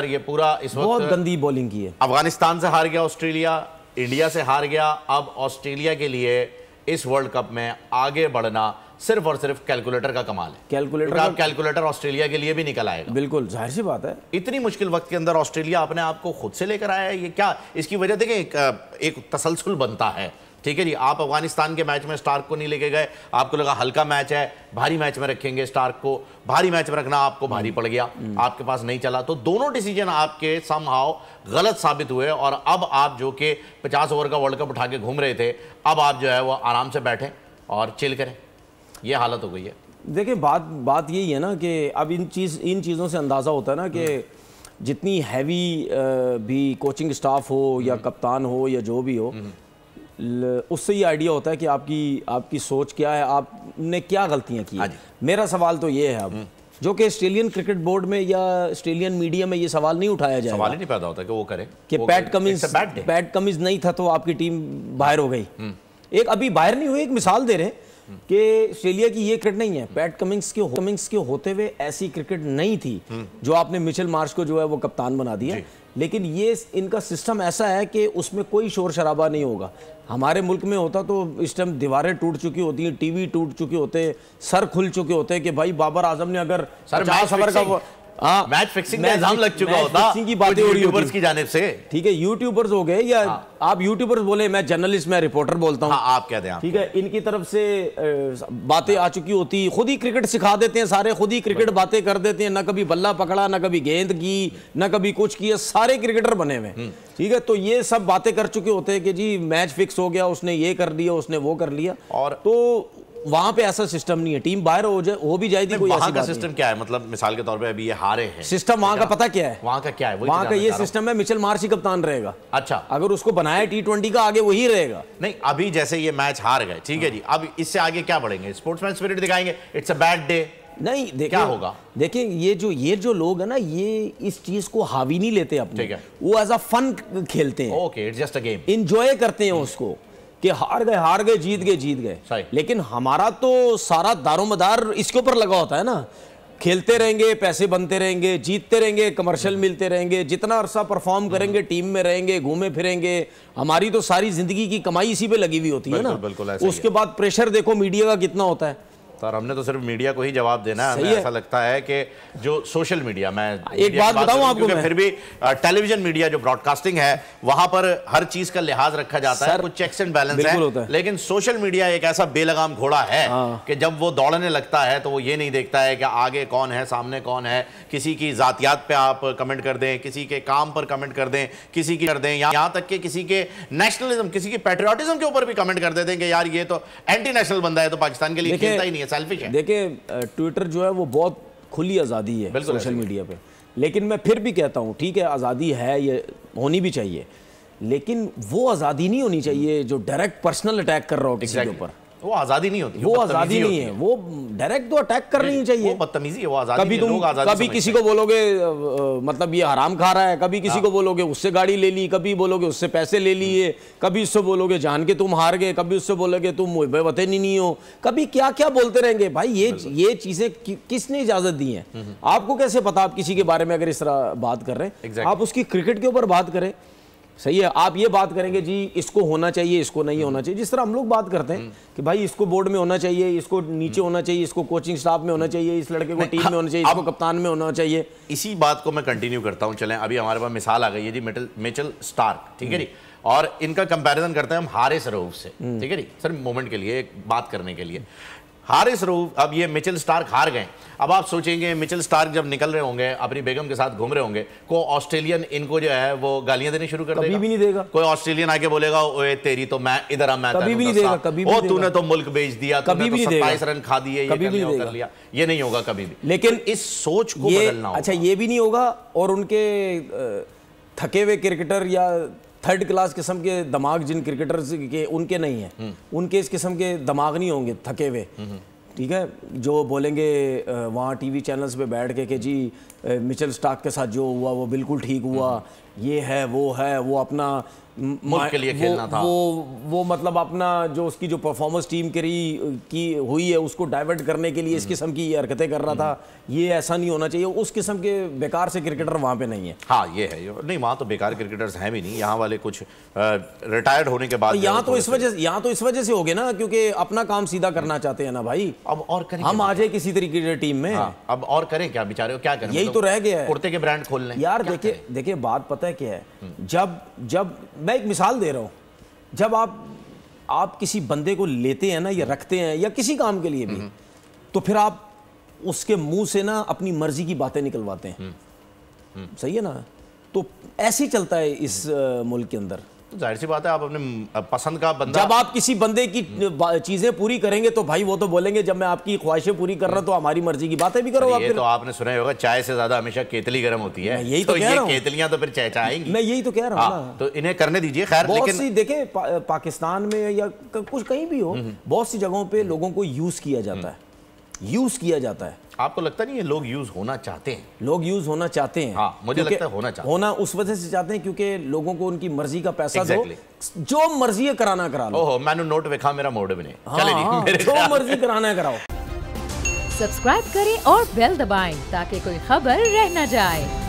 ये पूरा इस वक्त बहुत गंदी बॉलिंग की है। अफगानिस्तान से हार गया ऑस्ट्रेलिया, इंडिया से हार गया। अब ऑस्ट्रेलिया के लिए इस वर्ल्ड कप में आगे बढ़ना सिर्फ और सिर्फ कैलकुलेटर का कमाल है। कैलकुलेटर ऑस्ट्रेलिया के लिए भी निकल आएगा। बिल्कुल जाहिर सी बात है। इतनी मुश्किल वक्त के अंदर ऑस्ट्रेलिया अपने आप को खुद से लेकर आया है। ये क्या इसकी वजह देखिए, एक तसलसल बनता है। ठीक है जी, आप अफगानिस्तान के मैच में स्टार्क को नहीं लेके गए, आपको लगा हल्का मैच है, भारी मैच में रखेंगे स्टार्क को, भारी मैच में रखना आपको भारी पड़ गया, आपके पास नहीं चला। तो दोनों डिसीजन आपके समहाउ गलत साबित हुए और अब आप जो कि 50 ओवर का वर्ल्ड कप उठा के घूम रहे थे, अब आप जो है वो आराम से बैठें और चिल करें। ये हालत हो गई है। देखिए बात यही है ना कि अब इन चीज़ों से अंदाज़ा होता है ना कि जितनी हैवी भी कोचिंग स्टाफ हो या कप्तान हो या जो भी हो, उससे ये आइडिया होता है कि आपकी सोच क्या है, आपने क्या गलतियां की। मेरा सवाल तो ये है अब, जो कि ऑस्ट्रेलियन क्रिकेट बोर्ड में या ऑस्ट्रेलियन मीडिया में ये सवाल नहीं उठाया जाएगा। सवाल ही नहीं पैदा होता कि वो करे कि पैट कमिंस नहीं था तो आपकी टीम बाहर हो गई। एक अभी बाहर नहीं हुई, एक मिसाल दे रहे हैं कि ऑस्ट्रेलिया की ये क्रिकेट नहीं है। पैट कमिंस के होते हुए ऐसी क्रिकेट नहीं थी जो आपने मिचेल मार्श को जो है वो कप्तान बना दिया। लेकिन ये इनका सिस्टम ऐसा है कि उसमें कोई शोर शराबा नहीं होगा। हमारे मुल्क में होता तो इस टाइम दीवारें टूट चुकी होती हैं, टीवी टूट चुके होते, सर खुल चुके होते कि भाई बाबर आजम ने अगर 50 ओवर का मैच फिक्सिंग का इल्जाम लग चुका होता, की बातें हो रही यूट्यूबर्स की जानिब से। ठीक है, यूट्यूबर्स हो गए या आप यूट्यूबर्स बोले, मैं जर्नलिस्ट, मैं रिपोर्टर बोलता हूँ, आप कहते हैं, ठीक है, इनकी तरफ से बातें आ चुकी होती। खुद ही क्रिकेट सिखा देते हैं सारे, खुद ही क्रिकेट बातें कर देते हैं, ना कभी बल्ला पकड़ा, ना कभी गेंद की, ना कभी कुछ किया, सारे क्रिकेटर बने हुए। ठीक है, तो ये सब बातें कर चुके होते हैं कि जी मैच फिक्स हो गया, उसने ये कर लिया, उसने वो कर लिया। और तो वहां पे ऐसा सिस्टम नहीं है। टीम बाहर हो भी जाएगी, कोई वहां का सिस्टम क्या है? मतलब मिसाल के तौर पे अभी ये हारे हैं, सिस्टम वहां का पता क्या है? वहां का क्या है? वहां का ये सिस्टम है, मिचेल मार्श ही कप्तान रहेगा। अच्छा, अगर उसको बनाया T20 का, आगे वही रहेगा। नहीं, अभी जैसे ये मैच हार गए, ठीक है जी, अब इससे आगे क्या बढ़ेंगे? स्पोर्ट्समैन स्पिरिट दिखाएंगे, इट्स अ बैड डे? नहीं, देखिए क्या होगा। देखिए ये जो लोग है ना, ये इस चीज को हावी नहीं लेते अपने, ठीक है, वो एज अ फन खेलते हैं। Okay, it's just a game, enjoy करते हैं उसको कि हार गए, जीत गए। लेकिन हमारा तो सारा दारोमदार इसके ऊपर लगा होता है ना, खेलते रहेंगे, पैसे बनते रहेंगे, जीतते रहेंगे, कमर्शियल मिलते रहेंगे, जितना अरसा परफॉर्म करेंगे, टीम में रहेंगे, घूमे फिरेंगे, हमारी तो सारी जिंदगी की कमाई इसी पे लगी हुई होती है ना। उसके बाद प्रेशर देखो मीडिया का कितना होता है। सर, हमने तो सिर्फ मीडिया को ही जवाब देना है। हमें ऐसा लगता है कि जो सोशल मीडिया, मैं एक बात बताऊं आपको, फिर भी टेलीविजन मीडिया जो ब्रॉडकास्टिंग है, वहां पर हर चीज का लिहाज रखा जाता है, कुछ चेक्स एंड बैलेंस है। लेकिन सोशल मीडिया एक ऐसा बेलगाम घोड़ा है कि जब वो दौड़ने लगता है तो वो ये नहीं देखता है कि आगे कौन है, सामने कौन है। किसी की जातियात पे आप कमेंट कर दें, किसी के काम पर कमेंट कर दें, किसी की कर दें, यहाँ तक कि किसी के नेशनलिज्म, किसी की पैट्रियोटिज्म के ऊपर भी कमेंट कर देते हैं कि यार ये तो एंटी नेशनल बंदा है, तो पाकिस्तान के लिए खेलता ही नहीं है, सेल्फिश है। देखिए, ट्विटर जो है वो बहुत खुली आज़ादी है सोशल मीडिया पे। लेकिन मैं फिर भी कहता हूँ, ठीक है, आज़ादी है, ये होनी भी चाहिए, लेकिन वो आज़ादी नहीं होनी चाहिए जो डायरेक्ट पर्सनल अटैक कर रहा हो किसी के ऊपर। वो आज़ादी नहीं होती, वो आज़ादी नहीं है, वो डायरेक्ट तो अटैक कर नहीं चाहिए, वो बदतमीजी है, वो आज़ादी नहीं है। कभी किसी को बोलोगे मतलब ये हराम खा रहा है, कभी किसी को बोलोगे उससे गाड़ी ले ली, कभी बोलोगे उससे पैसे ले लिए, कभी उससे बोलोगे जान के तुम हार गए, कभी उससे बोलोगे तुम वतनी नहीं हो, कभी क्या क्या बोलते रहेंगे। भाई ये चीजें किसने इजाजत दी है? आपको कैसे पता? आप किसी के बारे में अगर इस तरह बात कर रहे हैं, आप उसकी क्रिकेट के ऊपर बात करें, सही है। आप ये बात करेंगे जी इसको होना चाहिए, इसको नहीं होना चाहिए, जिस तरह हम लोग बात करते हैं कि भाई इसको बोर्ड में होना चाहिए, इसको नीचे होना चाहिए, इसको कोचिंग स्टाफ में होना चाहिए, इस लड़के को टीम में होना चाहिए, इसको कप्तान में होना चाहिए। इसी बात को मैं कंटिन्यू करता हूं। चलें, अभी हमारे पास मिसाल आ गई है जी, मिचेल स्टार्क, ठीक है जी, और इनका कंपैरिजन करते हैं हम हारिस रऊफ से, ठीक है जी, सर मोमेंट के लिए, एक बात करने के लिए। हारिस रऊफ, अब ये मिचेल स्टार्क हार गए, अब आप सोचेंगे मिचेल स्टार्क जब निकल रहे होंगे, अपनी बेगम के साथ घूम रहे होंगे, को ऑस्ट्रेलियन इनको जो है वो गालियां देनी शुरू कर देगा? कभी भी नहीं देगा। कोई ऑस्ट्रेलियन आके बोलेगा ओए तेरी तो मैं इधर आ, मैं कभी भी नहीं देगा, कभी भी तूने तो मुल्क बेच दिया, कभी भी नहीं देगा, 27 रन खा दिए, कभी भी नहीं कर लिया, ये नहीं होगा कभी भी। लेकिन इस सोच को बदलना होगा। अच्छा, ये भी नहीं होगा, और उनके थके हुए क्रिकेटर या थर्ड क्लास किस्म के दिमाग जिन क्रिकेटर्स के, उनके नहीं है, उनके इस किस्म के दिमाग नहीं होंगे थके हुए, ठीक है, जो बोलेंगे वहाँ टीवी चैनल्स पे बैठ के कि जी मिचेल स्टार्क के साथ जो हुआ वो बिल्कुल ठीक हुआ, ये है वो अपना मुल्क के लिए खेलना था, वो मतलब अपना जो उसकी जो परफॉर्मेंस टीम की हुई है उसको डाइवर्ट करने के लिए इस किस्म की हरकतें कर रहा था। ये ऐसा नहीं होना चाहिए, उस किस्म के बेकार से क्रिकेटर वहाँ पे नहीं है। हाँ ये है, नहीं वहाँ तो बेकार क्रिकेटर्स हैं भी नहीं, यहाँ वाले कुछ रिटायर्ड होने के बाद यहाँ तो इस वजह से हो गए ना, क्योंकि अपना काम सीधा करना चाहते हैं ना भाई। अब और करें, हम आ जाए किसी तरीके की टीम में। अब और करें क्या, बेचारे क्या करें, यही तो रह गया है, कुर्ते के ब्रांड खोल लें यार। देखिए बात पता है क्या है, जब मैं एक मिसाल दे रहा हूँ, जब आप किसी बंदे को लेते हैं ना या रखते हैं या किसी काम के लिए भी, तो फिर आप उसके मुंह से ना अपनी मर्जी की बातें निकलवाते हैं, सही है ना। तो ऐसे ही चलता है इस मुल्क के अंदर। तो जाहिर सी बात है, आप अपने पसंद का बंदा, जब आप किसी बंदे की चीजें पूरी करेंगे तो भाई वो तो बोलेंगे जब मैं आपकी ख्वाहिशें पूरी कर रहा हूं तो हमारी मर्जी की बातें भी करो आप। ये तो आपने सुना ही होगा, चाय से ज्यादा हमेशा केतली गर्म होती है। यही तो कह रहा हूं, केतलियां तो फिर चहचहाएंगी। मैं यही तो कह रहा हूं ना, तो इन्हें करने दीजिए। खैर लेकिन देखे पाकिस्तान में या कुछ कहीं भी हो, बहुत सी जगहों पे लोगों को यूज किया जाता है। आपको लगता नहीं है लोग यूज होना चाहते हैं? लोग यूज होना चाहते हैं। हाँ, मुझे लगता है होना उस वजह से चाहते हैं क्योंकि लोगों को उनकी मर्जी का पैसा दो, जो मर्जी है कराना करा लो। ओहो, मैंने नोट देखा मेरा मोड में नहीं, जो मर्जी कराना है कराओ। सब्सक्राइब करें और बेल दबाएं ताकि कोई खबर रह न जाए।